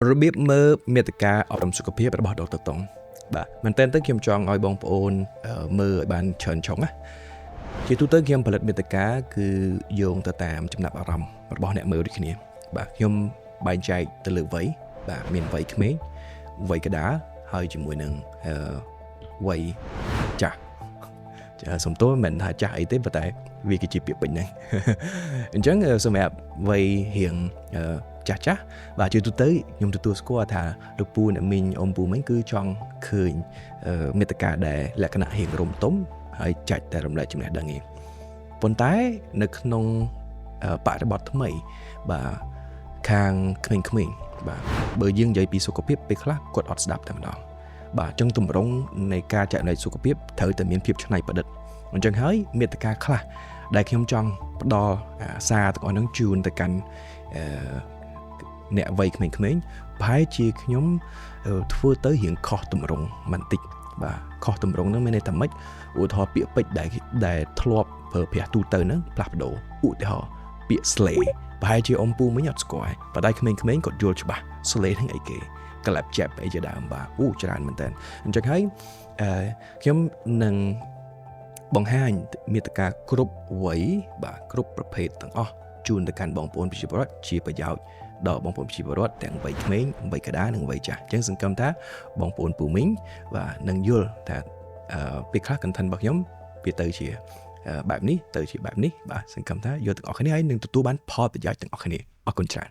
របៀបមើលមេតិកាអប់រំសុខភាពរបស់ដុកទ័រតុងបាទមែនតើខ្ញុំចង់ឲ្យបងប្អូនមើលឲ្យបានច្រើនចុងណាជាទូទៅខ្ញុំផលិតមេតិកាគឺយោងទៅតាមចំណាប់អារម្មណ៍របស់អ្នកមើលដូចគ្នាបាទខ្ញុំបែងចែកទៅលើវ័យបាទមានវ័យក្មេងវ័យកណ្ដាលហើយជាមួយនឹងវ័យចាស់សំទោសមិនថាចាស់អីទេប៉ុន្តែវាគឺជាពាក្យពេញហ្នឹងអញ្ចឹងសម្រាប់វ័យរៀងចាស់បាទជាទូទៅខ្ញុំទទួលស្គាល់ថាលោកពូអ្នកមីងអ៊ំពូមីងគឺចង់ឃើញមេត្តាដែលលក្ខណៈរៀងរំទុំហើយចាច់តែរំលែកចំណេះដឹងឯងប៉ុន្តែនៅក្នុងបរិបទថ្មីបាទខាងក្មេងៗបាទបើយើងនិយាយពីសុខភាពពេលខ្លះគាត់អត់ស្ដាប់តែម្ដងបាទអញ្ចឹងទម្រង់នៃការចែករំលែកសុខភាពត្រូវតែមានភាពច្នៃប្រឌិតអញ្ចឹងហើយមេត្តាខ្លះដែលខ្ញុំចង់ផ្ដល់សារទាំងអស់ហ្នឹងជូនទៅកាន់អ្នកវ័យក្មេងៗប្រហែលជាខ្ញុំធ្វើទៅរៀងខុសទម្រង់បន្តិចបាទខុសទម្រង់ហ្នឹងមានន័យថាម៉េចឧទាហរណ៍ពាក្យពេចន៍ដែលធ្លាប់ប្រើប្រាស់ទូទៅហ្នឹងផ្លាស់ប្ដូរឧទាហរណ៍ពាក្យ slay ប្រហែលជាអ៊ំពូមិញអត់ស្គាល់ប៉ុន្តែក្មេងៗគាត់យល់ច្បាស់ slay ហ្នឹងអីគេ clap jab អីជាដើមបាទច្រើនមែនតើអញ្ចឹងហើយខ្ញុំនឹងបង្ហាញមេត្តាគ្រប់វ័យបាទគ្រប់ប្រភេទទាំងអស់ជូនទៅកាន់បងប្អូនប្រជាពលរដ្ឋជាប្រយោជន៍ដល់បងប្អូនប្រជាពលរដ្ឋទាំងវ័យក្មេងវ័យកណ្ដាលនិងវ័យចាស់អញ្ចឹងសង្ឃឹមថាបងប្អូនពូមីងបាទនឹងយល់ថាពេលខ្លះ content របស់ខ្ញុំវាទៅជាបែបនេះទៅជាបែបនេះបាទសង្ឃឹមថាយកទាំងអស់គ្នាហើយនឹងទទួលបានផលប្រយោជន៍ទាំងអស់គ្នាអរគុណច្រើន